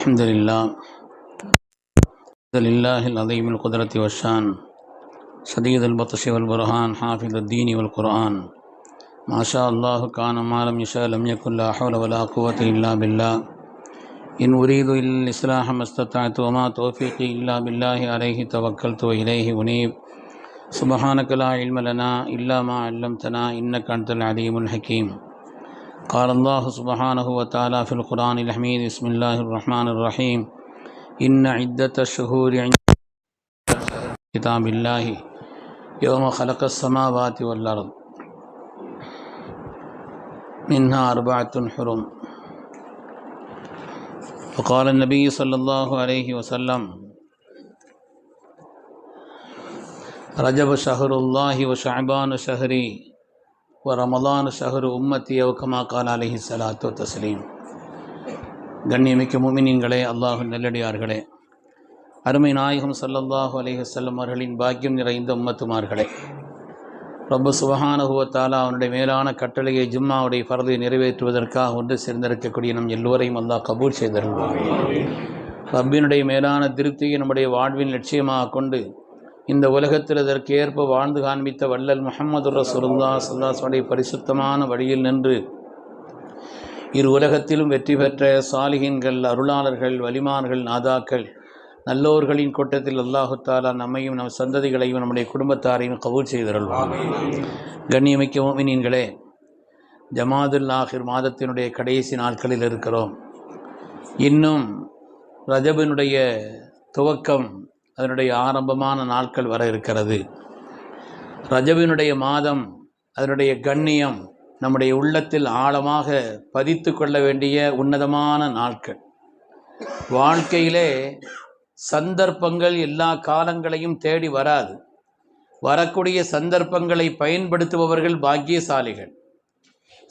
الحمد لله العظيم القدرة والشان شديد البطش والبرهان حافظ الدين والقرآن ما شاء الله كان ما لم يشاء لم يكن لا حول ولا قوة إلا بالله إن أريد إلا الإصلاح ما استطعت وما توفيقي إلا بالله عليه توكلت وإليه أنيب سبحانك لا علم لنا إلا ما علمتنا إنك أنت العليم الحكيم قال الله سبحانه وتعالى في القرآن الحميد بسم الله الرحمن الرحيم إن عدة الشهور عند كتاب الله يوم خلق السماوات والأرض منها أربعة حرم وقال النبي صلى الله عليه وسلم رجب شهر الله وشعبان شهري ورمضان شهر أمتي أو كما قال عليه الصلاة والتسليم. கண்ணியமிக்க முஃமினீன்களே, அல்லாஹ்வின் நல்லடியார்களே, அருமை நாயகம் ஸல்லல்லாஹு அலைஹி வஸல்லம் அவர்களின் பாக்கியம் நிறைந்த உம்மத்துமார்களே, ரப்பு சுப்ஹானஹு வ தஆலா அவனுடைய மேலான கட்டளையை ஜும்மாவுடைய ஃபர்தை நிறைவேற்றுவதற்காக ஒன்று சேர்ந்திருக்கக்கூடிய நம் எல்லோரையும் அல்லாஹ் கபூல் செய்தருள்வான். ரப்பினுடைய மேலான திருப்தியை நம்முடைய வாழ்வின் லட்சியமாக கொண்டு இந்த உலகத்தில் அதற்கு ஏற்ப வாழ்ந்து காண்பித்த வள்ளல் முஹம்மது ரசூலுல்லாஹ் ஸல்லல்லாஹு அலைஹி வஸல்லம் பரிசுத்தமான வழியில் நின்று இரு உலகத்திலும் வெற்றி பெற்ற சாலிஹீன்கள், அருளாளர்கள், வலிமார்கள், நாதாக்கள், நல்லோர்களின் கூட்டத்தில் அல்லாஹு தஆலா நம்மையும் நம் சந்ததிகளையும் நம்முடைய குடும்பத்தாரையும் கபூல் செய்தருள்வான். கண்ணியமிக்க முஃமினீன்களே, ஜமாதுல் ஆஹிர் மாதத்தினுடைய கடைசி நாட்களில் இருக்கிறோம். இன்னும் ரஜபினுடைய துவக்கம், அதனுடைய ஆரம்பமான நாட்கள் வர இருக்கிறது. ரஜபினுடைய மாதம், அதனுடைய கண்ணியம் நம்முடைய உள்ளத்தில் ஆழமாக பதித்து கொள்ள வேண்டிய உன்னதமான நாட்கள். வாழ்க்கையிலே சந்தர்ப்பங்கள் எல்லா காலங்களையும் தேடி வராது. வரக்கூடிய சந்தர்ப்பங்களை பயன்படுத்துபவர்கள் பாக்கியசாலிகள்.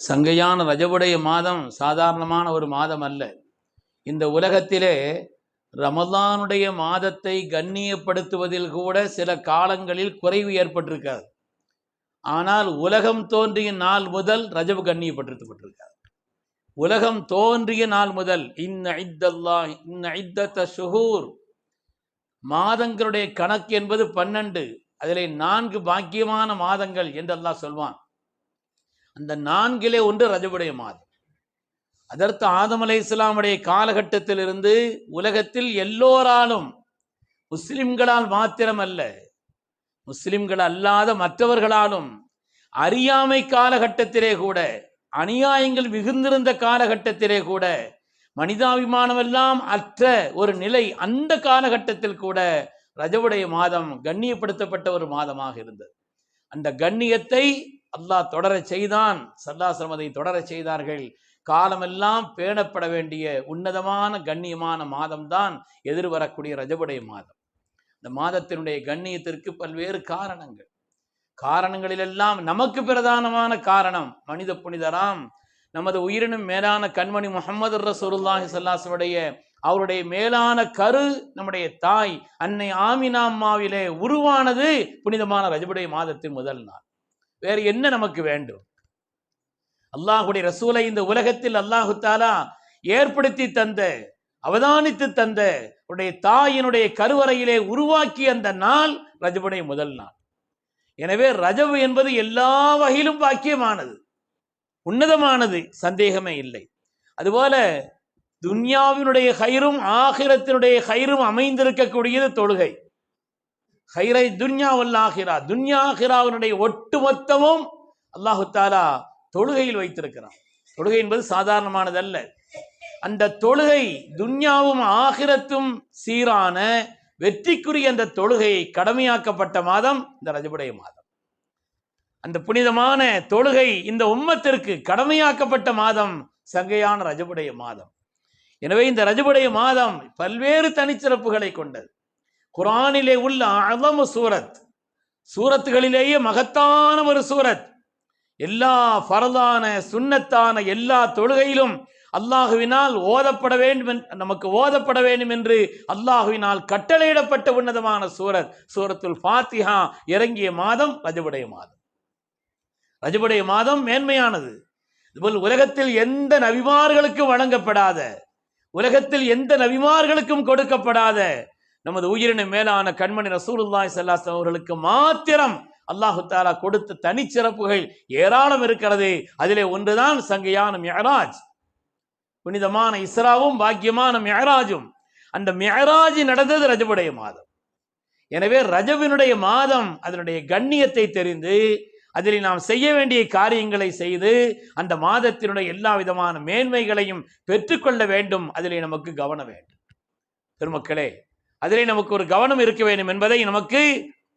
சங்கையான ரஜபுடைய மாதம் சாதாரணமான ஒரு மாதம் அல்ல. இந்த உலகத்திலே ரமலானுடைய மாதத்தை கண்ணியப்படுத்துவதில் கூட சில காலங்களில் குறைவு ஏற்பட்டிருக்காது. ஆனால் உலகம் தோன்றிய நாள் முதல் ரஜப் கண்ணியப்படுத்தப்பட்டிருக்காது. உலகம் தோன்றிய நாள் முதல் இன்ன இத்தத்த ஷுஹூர், மாதங்களுடைய கணக்கு என்பது 12. அதிலே 4 பாக்கியமான மாதங்கள் என்று அல்லாஹ் சொல்வான். அந்த 4லே ஒன்று ரஜபுடைய மாதம். அதற்கு ஆதம் அலைஹிஸ்ஸலாமுடைய காலகட்டத்திலிருந்து உலகத்தில் எல்லோராலும், முஸ்லிம்களால் மாத்திரமல்ல, முஸ்லிம்கள் அல்லாத மற்றவர்களாலும் அறியாமை காலகட்டத்திலே கூட, அநியாயங்கள் மிகுந்திருந்த காலகட்டத்திலே கூட, மனிதாபிமானமெல்லாம் அற்ற ஒரு நிலை, அந்த காலகட்டத்தில் கூட ரஜபுடைய மாதம் கண்ணியப்படுத்தப்பட்ட ஒரு மாதமாக இருந்தது. அந்த கண்ணியத்தை அல்லாஹ் தொடரச் செய்தான். ஸல்லல்லாஹு அலைஹி தொடரச் செய்தார்கள். காலமெல்லாம் பேணப்பட வேண்டிய உன்னதமான கண்ணியமான மாதம்தான் எதிர்வரக்கூடிய ரஜபுடைய மாதம். இந்த மாதத்தினுடைய கண்ணியத்திற்கு பல்வேறு காரணங்களிலெல்லாம் நமக்கு பிரதானமான காரணம் மனித புனிதராம் நமது உயிரினும் மேலான கண்மணி முஹம்மது ரசூலுல்லாஹி ஸல்லல்லாஹு அலைஹி வஸல்லம் அவருடைய மேலான கரு நம்முடைய தாய் அன்னை ஆமினா அம்மாவிலே உருவானது புனிதமான ரஜபுடைய மாதத்தின் முதல் நாள். வேறு என்ன நமக்கு வேண்டும்? அல்லாஹுடைய ரசூலை இந்த உலகத்தில் அல்லாஹு தஆலா ஏற்படுத்தி தந்த, அவதானித்து தந்த உடைய தாயினுடைய கருவறையிலே உருவாக்கி அந்த நாள் ரஜபுடைய முதல் நாள். எனவே ரஜபு என்பது எல்லா வகையிலும் பாக்கியமானது, உன்னதமானது, சந்தேகமே இல்லை. அதுபோல துன்யாவினுடைய ஹைரும் ஆகிரத்தினுடைய ஹைரும் அமைந்திருக்கக்கூடியது தொழுகை. ஹைரை துன்யா வல் ஆகிரா, துன்யா ஆகிராவினுடைய ஒட்டுமொத்தமும் அல்லாஹு தஆலா தொழுகையில் வைத்திருக்கிறான். தொழுகை என்பது சாதாரணமானதல்ல. அந்த தொழுகை துன்யாவும் ஆகிரத்தும் சீரான வெற்றிக்குரிய அந்த தொழுகை கடமையாக்கப்பட்ட மாதம் இந்த ரஜபுடைய மாதம். அந்த புனிதமான தொழுகை இந்த உம்மத்திற்கு கடமையாக்கப்பட்ட மாதம் சங்கையான ரஜபுடைய மாதம். எனவே இந்த ரஜபுடைய மாதம் பல்வேறு தனிச்சிறப்புகளை கொண்டது. குர்ஆனிலே உள்ள அஸமு சூரத்துகளிலேயே மகத்தான ஒரு சூரத். எல்லா ஃபர்தான சுன்னத்தான எல்லா தொழுகையிலும் அல்லாஹுவினால் ஓதப்பட வேண்டும், நமக்கு ஓதப்பட வேண்டும் என்று அல்லாஹுவினால் கட்டளையிடப்பட்ட உன்னதமான சூரத்துல் ஃபாத்திஹா இறங்கிய மாதம் ரஜபுடைய மாதம். ரஜபுடைய மாதம் மேன்மையானது. இதுபோல் உலகத்தில் எந்த நபிமார்களுக்கு வழங்கப்படாத உலகத்தில் எந்த நபிமார்களுக்கும் கொடுக்கப்படாத நமது உயிரின மேலான கண்மணி ரசூலுல்லாஹி ஸல்லல்லாஹு அலைஹி அவர்களுக்கு மாத்திரம் அல்லாஹு தஆலா கொடுத்த தனிச்சிறப்புகள் ஏராளம் இருக்கிறது. அதிலே ஒன்றுதான் சங்கையான மிஅராஜ், புனிதமான இஸ்ராவும் பாக்கியமான மிஅராஜும். அந்த மிஅராஜ் நடந்தது ரஜபுடைய மாதம். எனவே ரஜபினுடைய மாதம் அதனுடைய கண்ணியத்தை தெரிந்து அதில் நாம் செய்ய வேண்டிய காரியங்களை செய்து அந்த மாதத்தினுடைய எல்லா விதமான மேன்மைகளையும் பெற்றுக்கொள்ள வேண்டும். அதிலே நமக்கு கவனம் வேண்டும். பெருமக்களே, அதிலே நமக்கு ஒரு கவனம் இருக்க வேண்டும் என்பதை நமக்கு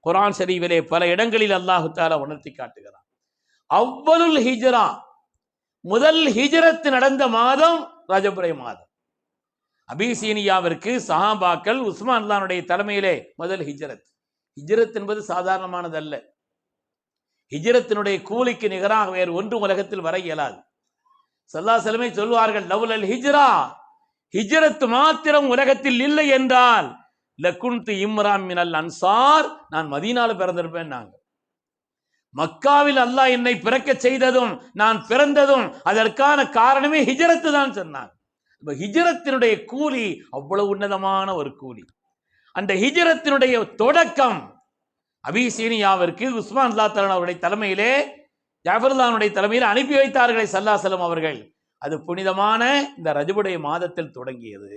குர்ஆன் ஷரீஃபிலே பல இடங்களில் அல்லாஹு தஆலா உணர்த்தி காட்டுகிறார். அவ்வலுல் ஹிஜ்ரா, முதல் ஹிஜ்ரத் நடந்த மாதம் ரஜபுடைய மாதம். அபிசீனியாவிற்கு சஹாபாக்கள் உஸ்மான் அல்லானுடைய தலைமையிலே முதல் ஹிஜ்ரத். ஹிஜ்ரத் என்பது சாதாரணமானதல்ல. ஹிஜ்ரத்தினுடைய கூலிக்கு நிகராக வேறு ஒன்று உலகத்தில் வர இயலாது. ஸல்லல்லாஹு அலைஹி வஸல்லம் சொல்வார்கள், லவ்லல் ஹிஜ்ரா, ஹிஜ்ரத் மாத்திரம் உலகத்தில் இல்லை என்றால் லகுன்து இம்ரான் மினல் அன்சார், நான் மதீனால பிறந்திருப்பேன். நாங்கள் மக்காவில் அல்லாஹ் என்னை பிறக்க செய்ததும் நான் பிறந்ததும் அதற்கான காரணமே ஹிஜ்ரத்து தான் சொன்னாங்க. ஹிஜ்ரத்தினுடைய கூலி அவ்வளவு உன்னதமான ஒரு கூலி. அந்த ஹிஜ்ரத்தினுடைய தொடக்கம் அபிசீனியாவிற்கு உஸ்மான் அல்லாஹ் தஆலா அவருடைய தலைமையிலே, ஜாஃபருல்லாஹ்வுடைய தலைமையில் அனுப்பி வைத்தார்களே ஸல்லல்லாஹு அலைஹி வஸல்லம் அவர்கள். அது புனிதமான இந்த ரஜபுடைய மாதத்தில் தொடங்கியது.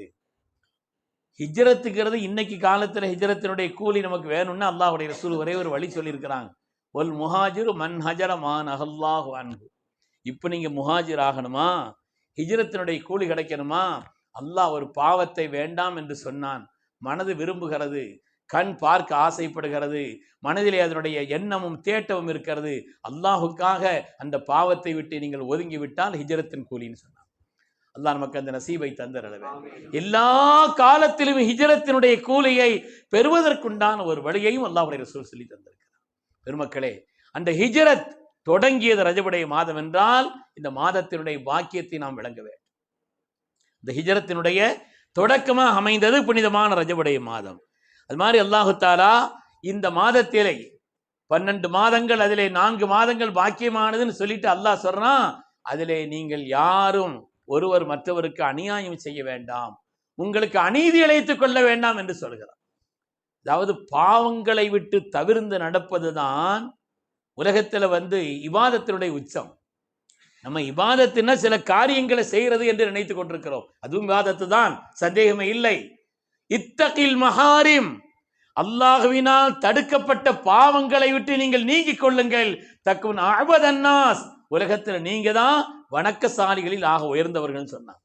ஹிஜ்ரத்துங்கிறது இன்னைக்கு காலத்தில் ஹிஜ்ரத்தினுடைய கூலி நமக்கு வேணும்னு அல்லாஹ்வுடைய ரசூல் ஒரே ஒரு வழி சொல்லியிருக்கிறாங்க. ஒல் முஹாஜிரு மன் ஹஜர மான் அல்லாஹு அன்ஹு. இப்போ நீங்க முஹாஜிர் ஆகணுமா, ஹிஜ்ரத்தினுடைய கூலி கிடைக்கணுமா, அல்லாஹ் ஒரு பாவத்தை வேண்டாம் என்று சொன்னான். மனது விரும்புகிறது, கண் பார்க்க ஆசைப்படுகிறது, மனதிலே அதனுடைய எண்ணமும் தேட்டமும் இருக்கிறது. அல்லாஹுக்காக அந்த பாவத்தை விட்டு நீங்கள் ஒதுங்கி விட்டால் ஹிஜ்ரத்தின் கூலின்னு சொன்னான். அல்லாஹ் நமக்கு அந்த நசீபை தந்தரவே. எல்லா காலத்திலும் ஹிஜ்ரத்தினுடைய கூலியை பெறுவதற்குண்டான ஒரு வழியையும் அல்லாஹ்வுடைய ரசூல் சொல்லி தந்திருக்கிறார். பெருமக்களே, அந்த ஹிஜ்ரத் தொடங்கியது ரஜபுடைய மாதம் என்றால் இந்த மாதத்தினுடைய பாக்கியத்தை நாம் விளங்க வேண்டும். இந்த ஹிஜ்ரத்தினுடைய தொடக்கமாக அமைந்தது புனிதமான ரஜபுடைய மாதம். அது மாதிரி அல்லாஹு தஆலா இந்த மாதத்திலே 12 மாதங்கள், அதிலே 4 மாதங்கள் பாக்கியமானதுன்னு சொல்லிட்டு அல்லாஹ் சொல்றான், அதிலே நீங்கள் யாரும் ஒருவர் மற்றவருக்கு அநியாயம் செய்ய வேண்டாம், உங்களுக்கு அநீதி இழைத்துக் கொள்ள வேண்டாம் என்று சொல்கிறார். அதாவது பாவங்களை விட்டு தவிர்ந்து நடப்பதுதான் உலகத்தில் இபாதத்தினுடைய உச்சம். நம்ம இபாதத்தின்னா சில காரியங்களை செய்யறது என்று நினைத்துக் கொண்டிருக்கிறோம். அதுவும் இபாதத்து தான், சந்தேகமே இல்லை. இத்தகில் மஹாரிம், அல்லாஹ்வினால் தடுக்கப்பட்ட பாவங்களை விட்டு நீங்கள் நீங்கிக் கொள்ளுங்கள். தக்குன் அபதன்னாஸ், உலகத்தில் நீங்க தான் வணக்கசாலிகளில் ஆக உயர்ந்தவர்கள் சொன்னார்.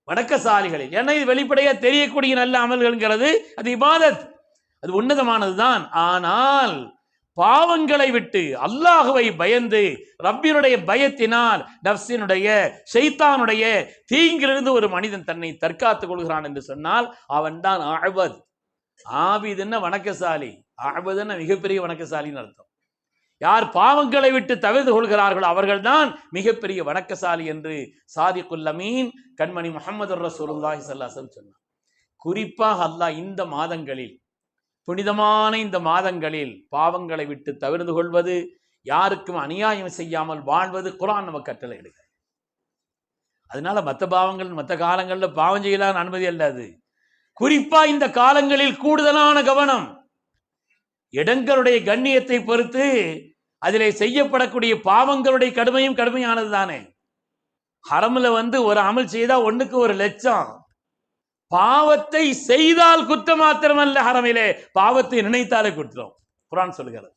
வணக்கசாலிகளில், ஏன்னா இது வெளிப்படையா தெரியக்கூடிய நல்ல அமல்கள்ங்கிறது அது இபாதத், அது உன்னதமானதுதான். ஆனால் பாவங்களை விட்டு அல்லாஹுவை பயந்து ரப்பினுடைய பயத்தினால் நஃப்ஸினுடைய ஷைத்தானுடைய தீங்கிலிருந்து ஒரு மனிதன் தன்னை தற்காத்துக் கொள்கிறான் என்று சொன்னால் அவன் தான் ஆபத். ஆபிதுன்னா வணக்கசாலி, ஆபதுன்னா மிகப்பெரிய வணக்கசாலின்னு அர்த்தம். யார் பாவங்களை விட்டு தவிர்த்து கொள்கிறார்களோ அவர்கள்தான் மிகப்பெரிய வணக்கசாலி என்று சாதிகுல் அமீன் கண்மணி முஹம்மது ரசூலுல்லாஹி ஸல்லல்லாஹு அலைஹி வஸல்லம் சொன்னார். குறிப்பாக அல்லாஹ் இந்த மாதங்களில், புனிதமான இந்த மாதங்களில் பாவங்களை விட்டு தவிர்த்து கொள்வது, யாருக்கும் அநியாயம் செய்யாமல் வாழ்வது குர்ஆன் நமக்கு கட்டளை இடுகிறது. அதனால மற்ற பாவங்கள் மற்ற காலங்களில் பாவம் செய்யலாம் அனுமதி அல்ல. அது குறிப்பா இந்த காலங்களில் கூடுதலான கவனம். இடங்களுடைய கண்ணியத்தை பொறுத்து அதிலே செய்யப்படக்கூடிய பாவங்களுடைய கடுமையும் கடுமையானது தானே. ஹரம்ல ஒரு அமல் செய்தா 1க்கு 1,00,000. பாவத்தை செய்தால் குற்றம் மாத்திரமல்ல, ஹரமிலே பாவத்தை நினைத்தாலே குற்றம். குர்ஆன் சொல்கிறது.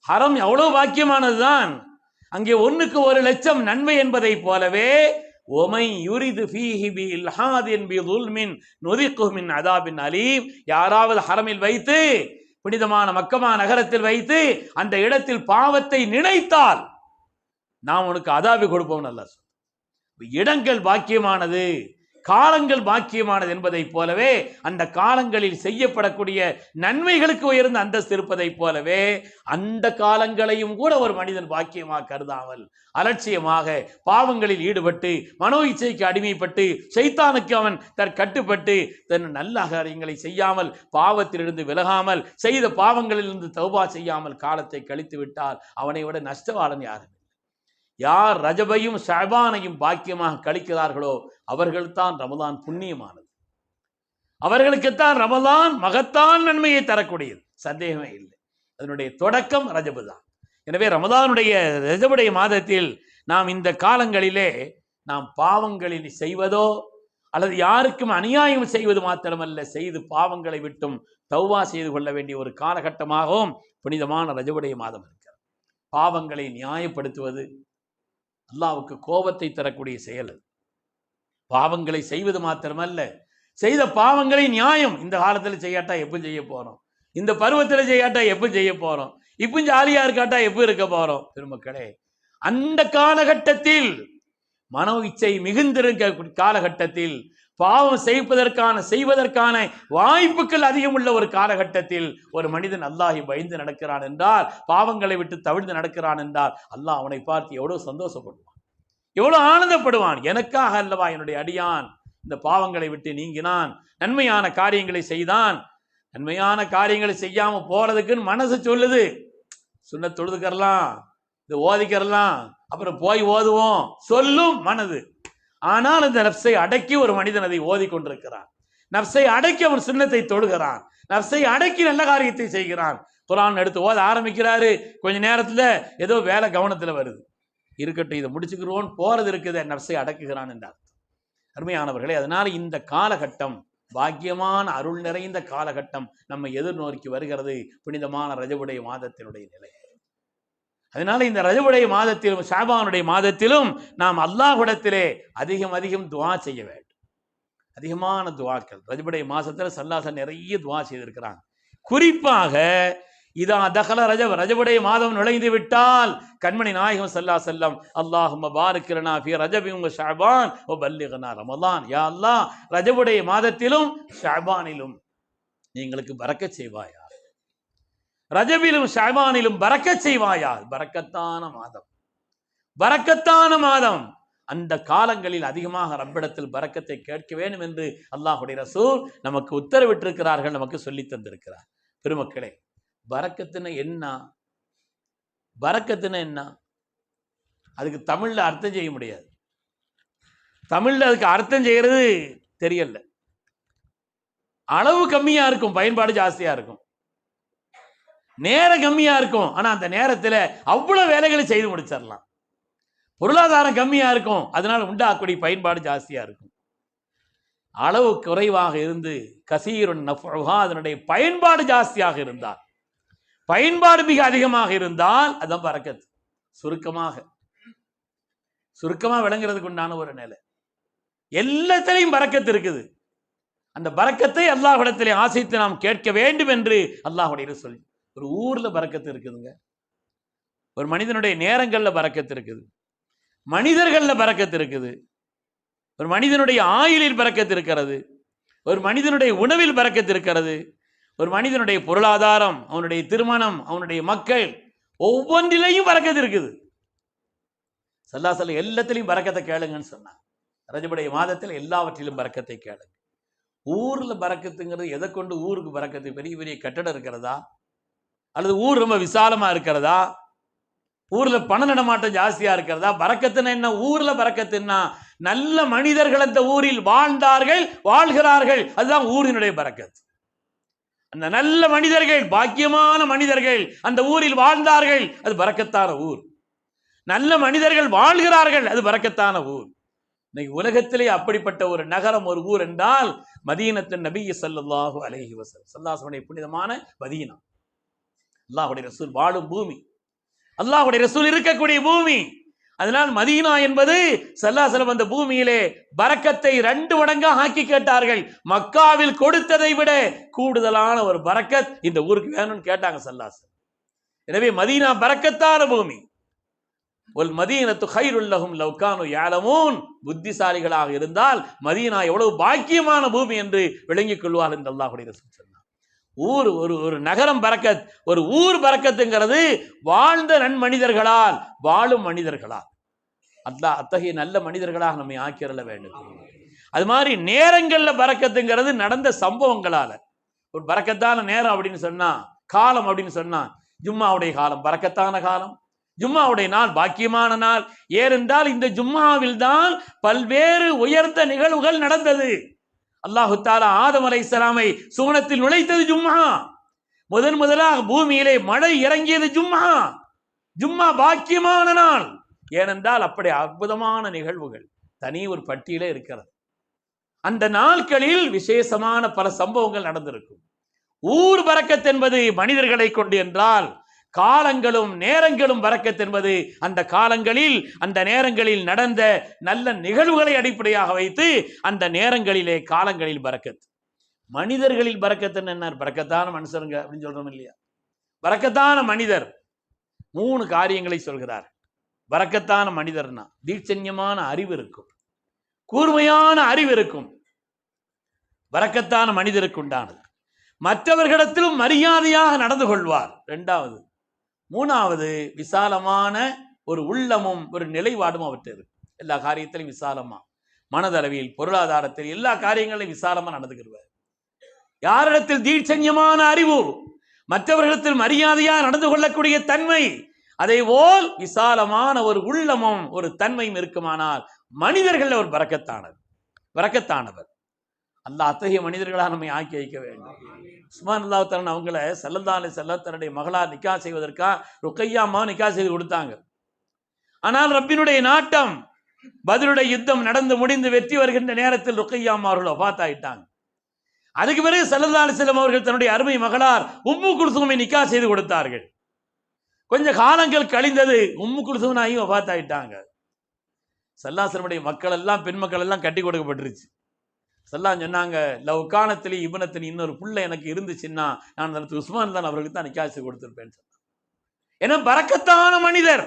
ஹரம் எவ்வளவு பாக்கியமானதுதான். அங்கே 1க்கு 1,00,000 நன்மை என்பதை போலவே ஒமை யுரிது ஃபீஹி பில்ஹாதின் பிதுல்மின் நுதிகுஹு மின் அதாபின் அலீம், யாராவது ஹரமில் வைத்து, புனிதமான மக்கமா நகரத்தில் வைத்து அந்த இடத்தில் பாவத்தை நினைத்தால் நாம் உனக்கு அதாபி கொடுப்போம். நல்லா சொல். இடங்கள் பாக்கியமானது, காலங்கள் பாக்கியமானது என்பதை போலவே அந்த காலங்களில் செய்யப்படக்கூடிய நன்மைகளுக்கு உயர்ந்த அந்தஸ்து இருப்பதை போலவே அந்த காலங்களையும் கூட ஒரு மனிதன் பாக்கியமாக கருதாமல் அலட்சியமாக பாவங்களில் ஈடுபட்டு மனோ இச்சைக்கு அடிமைப்பட்டு ஷைத்தானுக்கு அவன் கட்டுப்பட்டு தன் நல்ல காரியங்களை செய்யாமல் பாவத்திலிருந்து விலகாமல் செய்த பாவங்களிலிருந்து தௌபா செய்யாமல் காலத்தை கழித்து விட்டால் அவனை விட நஷ்டவாளன் யாரும். யார் ரஜபையும் ஷஅபானையும் பாக்கியமாக கழிக்கிறார்களோ அவர்கள்தான் ரமலான் புண்ணியமானது, அவர்களுக்குத்தான் ரமலான் மகத்தான் நன்மையை தரக்கூடியது, சந்தேகமே இல்லை. அதனுடைய தொடக்கம் ரஜபு தான். எனவே ரஜபுடைய மாதத்தில் நாம் இந்த காலங்களிலே நாம் பாவங்களில் செய்வதோ அல்லது யாருக்கும் அநியாயம் செய்வது மாத்திரமல்ல, செய்து பாவங்களை விட்டும் தௌபா செய்து கொள்ள வேண்டிய ஒரு காலகட்டமாகவும் புனிதமான ரஜபுடைய மாதம் இருக்கிறது. பாவங்களை நியாயப்படுத்துவது அல்லாஹ்வுக்கு கோபத்தை தரக்கூடிய செயல். பாவங்களை செய்வது மாத்திரமல்ல, செய்த பாவங்களை நியாயம், இந்த காலத்தில் செய்யாட்டா எப்போ செய்ய போறோம், இந்த பருவத்தில் செய்யாட்டா எப்போ செய்ய போறோம், இப்போ ஜாலியா இருக்காட்டா எப்போ இருக்க போறோம். பெருமக்களே, அந்த காலகட்டத்தில் மனோ இச்சை மிகுந்திருக்க காலகட்டத்தில், பாவம் செய்வதற்கான வாய்ப்புகள் அதிகம் உள்ள ஒரு காலகட்டத்தில் ஒரு மனிதன் அல்லாஹை பயந்து நடக்கிறான் என்றால், பாவங்களை விட்டு தவிர்த்து நடக்கிறான் என்றால், அல்லாஹ் அவனை பார்த்து எவ்வளவு சந்தோஷப்படுவான், எவ்வளவு ஆனந்தப்படுவான். எனக்காக அல்லவா என்னுடைய அடியான் இந்த பாவங்களை விட்டு நீங்கினான், நன்மையான காரியங்களை செய்தான். நன்மையான காரியங்களை செய்யாம போறதுக்குன்னு மனசு சொல்லுது, சுன்ன தொழுதுக்கறலாம், இது ஓதிக்கிறலாம், அப்புறம் போய் ஓதுவோம் சொல்லும் மனது. ஆனால் இந்த நப்சை அடக்கி ஒரு மனிதன் அதை ஓதி கொண்டிருக்கிறான், நப்சை அடக்கி அவன் சுன்னத்தை தொழுகிறான், நப்சை அடக்கி நல்ல காரியத்தை செய்கிறான். குர்ஆன் எடுத்து ஓத ஆரம்பிக்கிறாரு, கொஞ்ச நேரத்துல ஏதோ வேலை கவனத்துல வருது, இருக்கட்டும் இதை முடிச்சுக்கிறோன்னு போறது இருக்குது, நப்சை அடக்குகிறான் என்றார். அருமையானவர்களே, அதனால இந்த காலகட்டம் பாக்கியமான அருள் நிறைந்த காலகட்டம் நம்ம எதிர்நோக்கி வருகிறது, புனிதமான ரஜபுடைய மாதத்தினுடைய நிலை. அதனால இந்த ரஜபுடைய மாதத்திலும் ஷாபானுடைய மாதத்திலும் நாம் அல்லாஹ்விடத்திலே அதிகம் துஆ செய்ய வேண்டும். அதிகமான துஆக்கள் ரஜபுடைய மாசத்துல ஸல்லல்லாஹு நிறைய துஆ செய்திருக்கிறாங்க. குறிப்பாக இதா தகல ரஜபுடைய மாதம் நுழைந்து விட்டால் கண்மணி நாயகம் ஸல்லல்லாஹு அலைஹி வஸல்லம் அல்லாஹும்ம பாரிக் லனா ஃபீ ரஜபின் வ ஷஅபான் வ பல்லிக்னா ரமலான், யா அல்லாஹ் ரஜபுடைய மாதத்திலும் ஷஅபானிலும் நீங்களுக்கு பரக்கத் செய்வாயா, ரஜபிலும் ஷஅபானிலும் பரக்கத் செய்வாயா. பரக்கத்தான மாதம், பரக்கத்தான மாதம். அந்த காலங்களில் அதிகமாக ரப்பிடத்தில் பரக்கத்தை கேட்க வேண்டும் என்று அல்லாஹ்வுடைய ரசூல் நமக்கு உத்தரவிட்டிருக்கிறார்கள், நமக்கு சொல்லி தந்திருக்கிறார். பெருமக்களே, பரக்கத்துன்னு என்ன, பரக்கத்துன்னு என்ன, அதுக்கு தமிழ்ல அர்த்தம் செய்ய முடியாது. தமிழ்ல அதுக்கு அர்த்தம் செய்யறது தெரியல, அளவு கம்மியா இருக்கும், பயன்பாடு ஜாஸ்தியா இருக்கும், நேரம் கம்மியா இருக்கும், ஆனா அந்த நேரத்துல அவ்வளவு வேலைகளை செய்து முடிச்சிடலாம். பொருளாதாரம் கம்மியா இருக்கும், அதனால உண்டாக்கூடிய பயன்பாடு ஜாஸ்தியா இருக்கும். அளவு குறைவாக இருந்து கசீருன் நஃபுஹா, அதனுடைய பயன்பாடு ஜாஸ்தியாக இருந்தால், பயன்பாடு மிக அதிகமாக இருந்தால் அதான் பரக்கத். சுருக்கமா விளங்குறதுக்கு உண்டான ஒரு நிலை. எல்லாத்திலையும் பரக்கத்து இருக்குது. அந்த பரக்கத்தை அல்லாஹ்விடத்திலே ஆசைத்து நாம் கேட்க வேண்டும் என்று அல்லாஹ்வுடைய ரசூல். ஒரு ஊர்ல பரக்கத்து இருக்குதுங்க, ஒரு மனிதனுடைய நேரங்கள்ல பரக்கத்து இருக்குது, மனிதர்கள்ல பரக்கத்து இருக்குது, ஒரு மனிதனுடைய ஆயுளில் பரக்கத்து இருக்கிறது, ஒரு மனிதனுடைய உணவில் பரக்கத்து இருக்கிறது, ஒரு மனிதனுடைய பொருளாதாரம், அவனுடைய திருமணம், அவனுடைய மக்கள், ஒவ்வொன்றிலையும் பரக்கத்து இருக்குது. ஸல்லல்லாஹு அலைஹி வஸல்லம் எல்லாத்திலையும் பரக்கத்தை கேளுங்கன்னு சொன்னாங்க. ரஜபுடைய மாதத்தில் எல்லாவற்றிலும் பரக்கத்தை கேளுங்க. ஊர்ல பரக்கத்துங்கிறது எதை கொண்டு ஊருக்கு பரக்கத்து? பெரிய பெரிய கட்டடம் இருக்கிறதா, அல்லது ஊர் ரொம்ப விசாலமா இருக்கிறதா, ஊர்ல பண நடமாட்டம் ஜாஸ்தியா இருக்கிறதா? பரக்கத்துன்னா என்ன? ஊர்ல பரக்கத்துன்னா நல்ல மனிதர்கள் அந்த ஊரில் வாழ்ந்தார்கள், வாழ்கிறார்கள், அதுதான் ஊரினுடைய பரக்கத். அந்த நல்ல மனிதர்கள், பாக்கியமான மனிதர்கள் அந்த ஊரில் வாழ்ந்தார்கள், அது பரக்கத்தான ஊர். நல்ல மனிதர்கள் வாழ்கிறார்கள், அது பரக்கத்தான ஊர். இன்னைக்கு உலகத்திலே அப்படிப்பட்ட ஒரு நகரம், ஒரு ஊர் என்றால் மதீனத்து நபி ஸல்லல்லாஹு அலைஹி வஸல்லம், ஸல்லல்லாஹு புனிதமான மதீனா, அல்லாஹ்வுடைய ரசூல் வாழும் பூமி, அல்லாஹ்வுடைய ரசூல் இருக்கக்கூடிய பூமி. அதனால் மதீனா என்பது ஸல்லல்லாஹு அலைஹி வஸல்லம் அந்த பூமியிலே பரக்கத்தை 2 மடங்காக ஆக்கி கேட்டார்கள். மக்காவில் கொடுத்ததை விட கூடுதலான ஒரு பரக்கத் இந்த ஊருக்கு வேணும்னு கேட்டாங்க ஸல்லல்லாஹு அலைஹி வஸல்லம். எனவே மதீனா பரக்கத்தான பூமி. ஒல் மதீனத்து கைருல் லஹும் லவ் கானூ யஅலமூன், புத்திசாலிகளாக இருந்தால் மதீனா எவ்வளவு பாக்கியமான பூமி என்று விளங்கிக் கொள்வார்கள் என்று அல்லாஹ்வுடைய ரசூல் சொன்னார். ஊர் ஒரு நகரம் பரக்கத், ஒரு ஊர் பரக்கத்துங்கிறது வாழ்ந்த நன்மனிதர்களால், வாழும் மனிதர்களால். அல்லாஹ் அத்தகைய நல்ல மனிதர்களாக நம்மை ஆக்கிரல வேண்டும். அது மாதிரி நேரங்கள்ல பரக்கத்துங்கிறது நடந்த சம்பவங்களால. ஒரு பரக்கத்தான நேரம் அப்படின்னு சொன்னா, காலம் அப்படின்னு சொன்னா, ஜும்மாவுடைய காலம் பரக்கத்தான காலம், ஜும்மாவுடைய நாள் பாக்கியமான நாள். ஏனென்றால் இந்த ஜும்மாவில் தான் பல்வேறு உயர்ந்த நிகழ்வுகள் நடந்தது. அல்லாஹு தஆலா ஆதம் அலைஹிஸ்ஸலாமை சுவனத்தில் நுழைத்தது ஜும்மா. முதலாக பூமியிலே மழை இறங்கியது ஜும்மா. ஜும்மா பாக்கியமான நாள். ஏனென்றால் அப்படி அற்புதமான நிகழ்வுகள் தனி ஒரு பட்டியலே இருக்கிறது. அந்த நாட்களில் விசேஷமான பல சம்பவங்கள் நடந்திருக்கும். ஊர் பரக்கத் என்பது மனிதர்களை கொண்டு என்றால், காலங்களும் நேரங்களும் பரக்கத் என்பது அந்த காலங்களில் அந்த நேரங்களில் நடந்த நல்ல நிகழ்வுகளை அடிப்படையாக வைத்து அந்த நேரங்களிலே காலங்களில் பரக்கத். மனிதர்களில் பரக்கத் என்ன? பரக்கத்தான மனுஷருங்க அப்படின்னு சொல்றோம் இல்லையா? பரக்கத்தான மனிதர் 3 காரியங்களை சொல்கிறார். பரக்கத்தான மனிதர்னா தீட்சண்யமான அறிவு இருக்கும், கூர்மையான அறிவு இருக்கும். பரக்கத்தான மனிதருக்கு உண்டானது. மற்றவர்களிடத்திலும் மரியாதையாக நடந்து கொள்வார். 2வது. 3வது, விசாலமான ஒரு உள்ளமும் ஒரு நிலைப்பாடும் அவற்றை இருக்கும். எல்லா காரியத்திலும் விசாலமா, மனதளவில், பொருளாதாரத்தில் எல்லா காரியங்களையும் விசாலமா நடந்துகிறார். யாரிடத்தில் தீட்சண்யமான அறிவு, மற்றவர்களிடத்தில் மரியாதையாக நடந்து கொள்ளக்கூடிய தன்மை, அதே போல் விசாலமான ஒரு உள்ளமும் ஒரு தன்மையும் இருக்குமானால் மனிதர்கள் ஒரு பரக்கத்தானவர். அல்லாஹ் அத்தகைய மனிதர்களாக நம்மை ஆக்கி வைக்க வேண்டும். உஸ்மான் ரலியல்லாஹு தஆலா அவங்கள ஸல்லல்லாஹு அலைஹி வஸல்லம் தன்னுடைய மகளார் நிக்கா செய்வதற்காக ருக்கையா அம்மா நிக்கா செய்து கொடுத்தாங்க. ஆனால் ரப்பினுடைய நாட்டம், பத்ருடைய யுத்தம் நடந்து முடிந்து வெற்றி வருகின்ற நேரத்தில் ருக்கையா அம்மா அவர்கள் வஃபாத் ஆயிட்டாங்க. அதுக்கு பிறகு ஸல்லல்லாஹு அலைஹி வஸல்லம் அவர்கள் தன்னுடைய அருமை மகளார் உம்மு குல்சூமை நிக்கா செய்து கொடுத்தார்கள். கொஞ்ச காலங்கள் கழிந்தது, உம்மு குல்சூம் நாயகி வஃபாத் ஆயிட்டாங்க. ஸல்லல்லாஹு அலைஹி வஸல்லம் மக்கள் எல்லாம், பெண் மக்கள் எல்லாம் கட்டி கொடுக்கப்பட்டுருச்சு. ஸல்லல்லாஹு சொன்னாங்க, லவ்கானத்திலே இப்னத்தின் இன்னொரு புள்ள எனக்கு இருந்துச்சுன்னா நான் அந்த உஸ்மான் தான் அவர்களுக்கு தான் நிக்கா செய்து கொடுத்திருப்பேன். ஏன்னா பரக்கத்தான மனிதர்,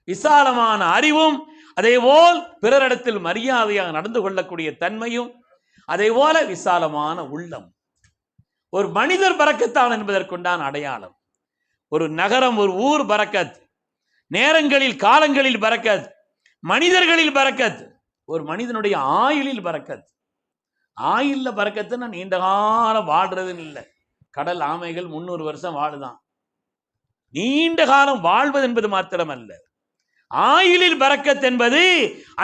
விசாலமான அறிவும் அதே போல் பிறரிடத்தில் மரியாதையாக நடந்து கொள்ளக்கூடிய தன்மையும், அதே போல விசாலமான உள்ளம். ஒரு மனிதர் பரக்கத்தான் என்பதற்குண்டான அடையாளம். ஒரு நகரம், ஒரு ஊர் பரக்கத், நேரங்களில் காலங்களில் பரக்கத், மனிதர்களில் பரக்கத், ஒரு மனிதனுடைய ஆயுளில் பரக்கத். ஆயுள்ல பரக்கத்துன்னா நீண்ட காலம் வாழ்றதுன்னு இல்லை. கடல் ஆமைகள் 300 வருஷம் வாழுதான். நீண்ட காலம் வாழ்வது என்பது மாத்திரமல்ல, ஆயுளில் பரக்கத் என்பது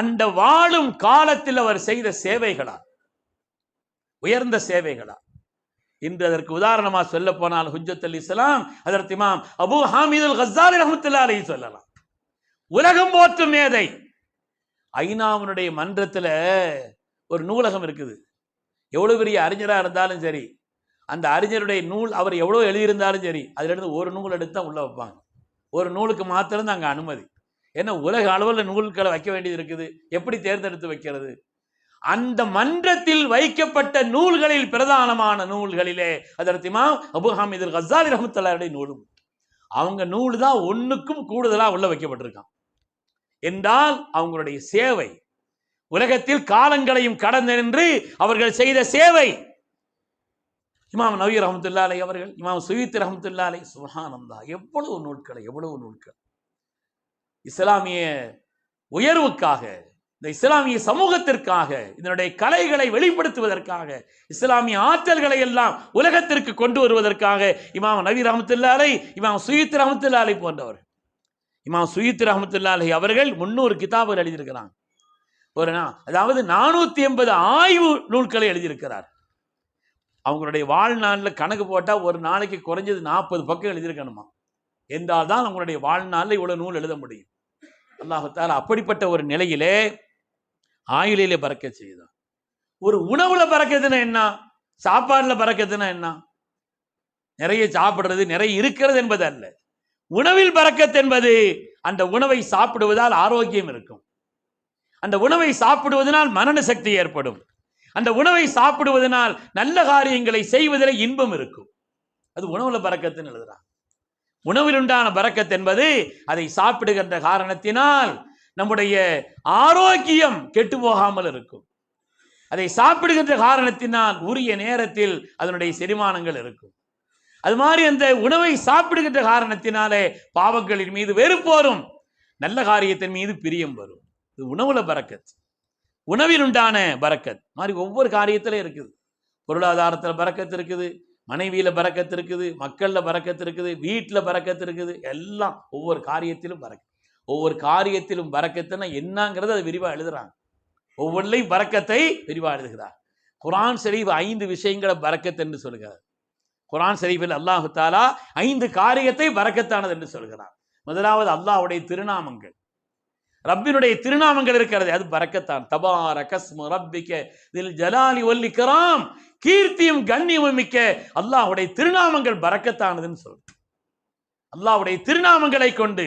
அந்த வாழும் காலத்தில் அவர் செய்த சேவைகளா, உயர்ந்த சேவைகளா. இன்று அதற்கு உதாரணமா சொல்ல போனால் ஹுஜ்ஜத்துல் இஸ்லாம் ஹஜ்ரத் இமாம் அபூ ஹாமித் அல் கஸ்ஸாலி ரஹ்மத்துல்லாஹி அலைஹி சொல்லலாம். உலகம் போற்றும் மேதை. ஐநாவினுடைய மன்றத்துல ஒரு நூலகம் இருக்குது. எவ்வளவு பெரிய அறிஞரா இருந்தாலும் சரி, அந்த அறிஞருடைய நூல் அவர் எவ்வளவு எழுதியிருந்தாலும் சரி, அதுல இருந்து ஒரு நூல் எடுத்து தான் உள்ள வைப்பாங்க. ஒரு நூலுக்கு மாத்திரம் தான் அங்க அனுமதி. ஏன்னா உலக அளவில் நூல்களை வைக்க வேண்டியது இருக்குது. எப்படி தேர்ந்தெடுத்து வைக்கிறது? அந்த மன்றத்தில் வைக்கப்பட்ட நூல்களில் பிரதானமான நூல்களிலே ஹஜ்ரத் இமாம் அபூ ஹாமித் அல் கஸ்ஸாலி ரஹ்மத்துல்லாஹி நூலும். அவங்க நூல் தான் ஒன்றுக்கும் கூடுதலா உள்ள வைக்கப்பட்டிருக்கான். என்றால் அவங்களுடைய சேவை, உலகத்தில் காலங்களையும் கடந்து நின்று அவர்கள் செய்த சேவை. இமாம் நவவி ரஹ்மத்துல்லாஹி அலைஹி அவர்கள், இமாம் சுயூத்தி ரஹ்மத்துல்லாஹி அலைஹி, சுப்ஹானல்லாஹ், எவ்வளவு நூல்கள். இஸ்லாமிய உயர்வுக்காக, இந்த இஸ்லாமிய சமூகத்திற்காக, இதனுடைய கலைகளை வெளிப்படுத்துவதற்காக, இஸ்லாமிய ஆற்றல்களை எல்லாம் உலகத்திற்கு கொண்டு வருவதற்காக இமாம் நவவி ரஹ்மத்துல்லாஹி அலைஹி, இமாம் சுயூத்தி ரஹ்மத்துல்லாஹி அலைஹி போன்றவர்கள், இமாம் சுயூத்தி ரஹ்மத்துல்லாஹி அலைஹி அவர்கள் 300 கிதாபுகள் எழுதியிருக்கிறாங்க. அதாவது 480 ஆய்வு நூல்களை எழுதியிருக்கிறார். அவங்களுடைய வாழ்நாளில் கணக்கு போட்டால் ஒரு நாளைக்கு குறைஞ்சது 40 பக்கம் எழுதியிருக்கணுமா. என்றால் தான் அவங்களுடைய வாழ்நாளில் இவ்வளவு நூல் எழுத முடியும். அல்லாஹ் தஆலா அப்படிப்பட்ட ஒரு நிலையிலே ஆயுளிலே பரக்கத் செய்தான். ஒரு உணவுல பரக்கத்துனா என்ன? சாப்பாடுல பரக்கத்துனா என்ன? நிறைய சாப்பிடுறது, நிறைய இருக்கிறது என்பது அல்ல. உணவில் பரக்கத் என்பது அந்த உணவை சாப்பிடுவதால் ஆரோக்கியம் இருக்கும். அந்த உணவை சாப்பிடுவதனால் மனன சக்தி ஏற்படும். அந்த உணவை சாப்பிடுவதனால் நல்ல காரியங்களை செய்வதில் இன்பம் இருக்கும். அது உணவுல பரக்கத்துன்னு எழுதுறாங்க. உணவில் உண்டான பரக்கத் என்பது அதை சாப்பிடுகின்ற காரணத்தினால் நம்முடைய ஆரோக்கியம் கெட்டு போகாமல் இருக்கும். அதை சாப்பிடுகின்ற காரணத்தினால் உரிய நேரத்தில் அதனுடைய செரிமானங்கள் இருக்கும். அது மாதிரி அந்த உணவை சாப்பிடுகின்ற காரணத்தினாலே பாவங்களின் மீது வெறுப்பு வரும், நல்ல காரியத்தின் மீது பிரியம் வரும். இது உணவுல பரக்கத், உணவில் உண்டான பரக்கத் மாதிரி ஒவ்வொரு காரியத்திலும் இருக்குது. பொருளாதாரத்தில் பரக்கத் இருக்குது, மனைவியில பரக்கத்து இருக்குது, மக்கள்ல பரக்கத்து இருக்குது, வீட்டுல பரக்கத்து இருக்குது, எல்லாம் ஒவ்வொரு காரியத்திலும் பரக்கத்து. ஒவ்வொரு காரியத்திலும் பரக்கத்துன்னா என்னங்கிறது அது விரிவா எழுதுறாங்க. ஒவ்வொன்றையும் பரக்கத்தை விரிவா எழுதுகிறார். குர்ஆன் ஷரீஃப் 5 விஷயங்களை பரக்கத் என்று சொல்கிறார். குர்ஆன் ஷரீஃபில் அல்லாஹ் தஆலா 5 காரியத்தை பரக்கத்தானது என்று சொல்கிறார். முதலாவது அல்லாஹ்வுடைய திருநாமங்கள், ரப்பினுடைய திருநாமங்கள் இருக்கிறது, அது பரக்கத்தான். தபாரகஸ்மு ரப்பிக தில் ஜலாலி வல் இக்ராம், கீர்த்தியும் கண்ணியமும் மிக்க அல்லாஹ்வுடைய திருநாமங்கள் பரக்கத்தானதுன்னு சொல்றார். அல்லாஹ்வுடைய திருநாமங்களை கொண்டு,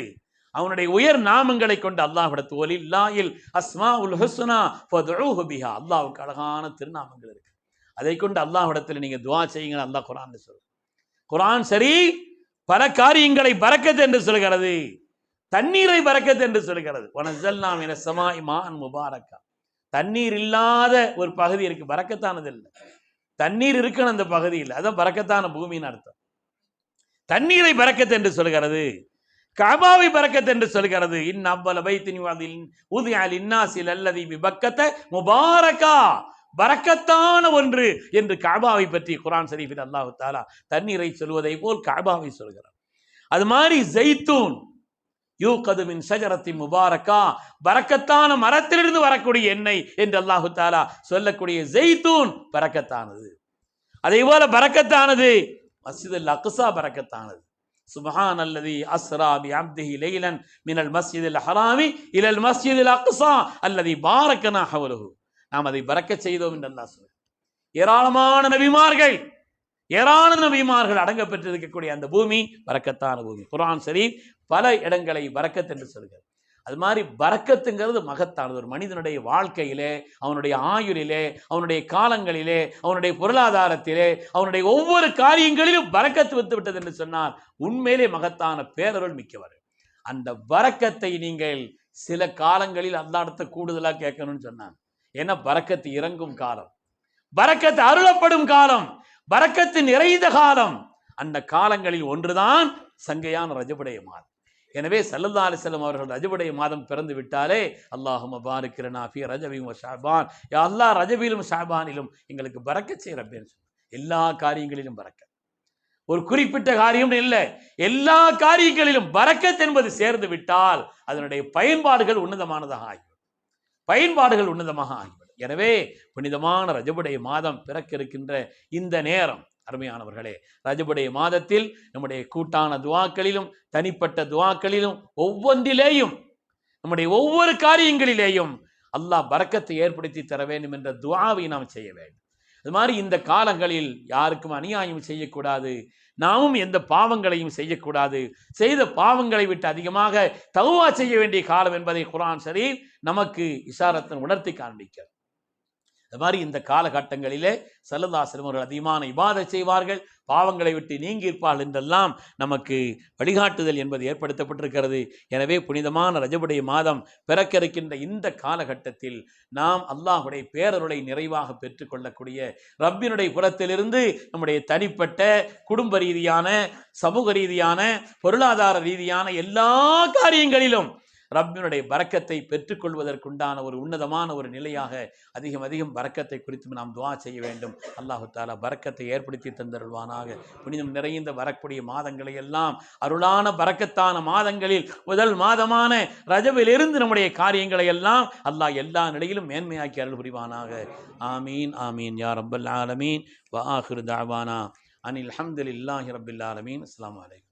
அவனுடைய உயர் நாமங்களை கொண்டு அல்லாஹ்விடத்து வலில்லாஹில் அஸ்மாஉல் ஹுஸ்னா ஃபதுஊஹு பிஹா, அல்லாஹ்வுக்கு அழகான திருநாமங்கள் இருக்கு. அதை கொண்டு அல்லாஹ்விடத்தில் நீங்க துஆ செய்யுங்க. அல்லாஹ் குர்ஆன்ல சொல்றார். குர்ஆன் சரி பல காரியங்களை பரக்கத் என்று சொல்கிறது. தண்ணீரை பரக்கத் என்று சொல்கிறது. வனஸல்னா மினஸ் ஸமாஇ மாஅன் முபாரக்கா, தண்ணீர் இல்லாத ஒரு பகுதி இருக்கு, பரக்கத்தானது இல்லை. தண்ணீர் இருக்கணும் அந்த பகுதியில், அதான் பரக்கத்தான பூமின்னு அர்த்தம். தண்ணீரை பரக்கத் என்று சொல்கிறது. கஅபாவை பரக்கத் என்று சொல்கிறது. இன் அவ்வல பைத்தின் உதிஅ லின்னாஸி லல்லதி பிபக்கத முபாரக்கா, பரக்கத்தான ஒன்று என்று கஅபாவை பற்றி குர்ஆன் ஷரீஃபில் அல்லாஹ் தஆலா தண்ணீரை சொல்வதை போல் கஅபாவை சொல்கிறார். அது மாதிரி ஜைத்தூன் யூகது மின் ஷஜரத்தி முபாரக்கா, பரக்கத்தான மரத்திலிருந்து வரக்கூடிய எண்ணெய் என்று அல்லாஹ் தஆலா சொல்லக்கூடிய ஜைத்தூன் பரக்கத்தானது. அதே போல பரக்கத்தானது மஸ்ஜிதுல் அக்ஸா பரக்கத்தானது. சுப்ஹானல்லதி அஸ்ரா பி அப்திஹி லைலன் மினல் மஸ்ஜிதில் ஹராமி இலல் மஸ்ஜிதில் அக்ஸா அல்லதி பாரக்கனா ஹவ்லஹு, நாம் அதை பரக்கத் செய்தோம் என்று அல்லாஹ் சொல்றார். ஏராளமான நபிமார்கள் அடங்க பெற்றிருக்கக்கூடிய அந்த பூமி பரக்கத்தான பூமி. குர்ஆன் ஷரீஃப் பல இடங்களை பரக்கத் என்று சொல்கிறது. அது மாதிரி பரக்கத்துங்கிறது மகத்தானது. ஒரு மனிதனுடைய வாழ்க்கையிலே, அவனுடைய ஆயுளிலே, அவனுடைய காலங்களிலே, அவனுடைய பொருளாதாரத்திலே, அவனுடைய ஒவ்வொரு காரியங்களிலும் பரக்கத்து விட்டு விட்டது என்று சொன்னால் உண்மையிலே மகத்தான பேரருள் மிக்கவர். அந்த பரக்கத்தை நீங்கள் சில காலங்களில் அல்லாஹ்விடத்தை கூடுதலா கேட்கணும்னு சொன்னாங்க. ஏன்னா பரக்கத்து இறங்கும் காலம், பரக்கத்து அருளப்படும் காலம், பரக்கத்து நிறைந்த காலம். அந்த காலங்களில் ஒன்றுதான் சங்கையான ரஜபுடைய மாதம். எனவே ஸல்லல்லாஹு அலைஹி வஸல்லம் அவர்கள் ரஜபுடைய மாதம் பிறந்து விட்டாலே அல்லாஹும்ம பாரிக் லனா ஃபீ ரஜபின் வ ஷஅபான், யா அல்லாஹ் ரஜபிலும் ஷஅபானிலும் எங்களுக்கு பரக்கத் செய் ரப்பேன்னு சொல்லுங்க. எல்லா காரியங்களிலும் பரக்கத், ஒரு குறிப்பிட்ட காரியம் இல்லை, எல்லா காரியங்களிலும் பரக்கத் என்பது சேர்ந்து விட்டால் அதனுடைய பயன்பாடுகள் உன்னதமாக ஆகிவிடும். எனவே புனிதமான ரஜபுடைய மாதம் பிறக்க இருக்கின்ற இந்த நேரம், அருமையானவர்களே, ரஜபுடைய மாதத்தில் நம்முடைய கூட்டான துஆக்களிலும் தனிப்பட்ட துஆக்களிலும் ஒவ்வொன்றிலேயும் நம்முடைய ஒவ்வொரு காரியங்களிலேயும் அல்லாஹ் பரக்கத்தை ஏற்படுத்தி தர வேண்டும் என்ற துஆவை நாம் செய்ய வேண்டும். அது மாதிரி இந்த காலங்களில் யாருக்கும் அநியாயம் செய்யக்கூடாது, நாமும் எந்த பாவங்களையும் செய்யக்கூடாது. செய்த பாவங்களை விட்டு அதிகமாக தௌபா செய்ய வேண்டிய காலம் என்பதை குர்ஆன் ஷரீஃப் நமக்கு இஷாரத்தன் உணர்த்தி காண்பிக்கிறது. அது மாதிரி இந்த காலகட்டங்களிலே ஸல்லல்லாஹு அலைஹி வஸல்லம் அவர்கள் அதிகமான இபாதத் செய்வார்கள், பாவங்களை விட்டு நீங்கி இருப்பார்கள் என்றெல்லாம் நமக்கு வழிகாட்டுதல் என்பது ஏற்படுத்தப்பட்டிருக்கிறது. எனவே புனிதமான ரஜபுடைய மாதம் பிறக்க இருக்கின்ற இந்த காலகட்டத்தில் நாம் அல்லாஹ்வுடைய பேரருளை நிறைவாக பெற்றுக்கொள்ளக்கூடிய, ரப்பினுடைய புறத்திலிருந்து நம்முடைய தனிப்பட்ட குடும்ப ரீதியான, சமூக ரீதியான, பொருளாதார ரீதியான எல்லா காரியங்களிலும் ரப்பினுடைய பரக்கத்தை பெற்றுக்கொள்வதற்குண்டான ஒரு உன்னதமான ஒரு நிலையாக அதிகம் பரக்கத்தை குறித்து நாம் துஆ செய்ய வேண்டும். அல்லாஹு தஆலா பரக்கத்தை ஏற்படுத்தி தந்தருள்வானாக. புனிதம் நிறைந்த வரக்கூடிய மாதங்களை எல்லாம் அருளான பரக்கத்தான மாதங்களில் முதல் மாதமான ரஜபிலிருந்து நம்முடைய காரியங்களை எல்லாம் அல்லாஹ் எல்லா நிலையிலும் மேன்மையாக்கி அருள் புரிவானாக. ஆமீன் ஆமீன் யா ரப்பல் ஆலமீன். வ ஆகிரு தஅவானா அனில் ஹம்துலில்லாஹி ரப்பில் ஆலமீன். அஸ்ஸலாமு அலைக்கும்.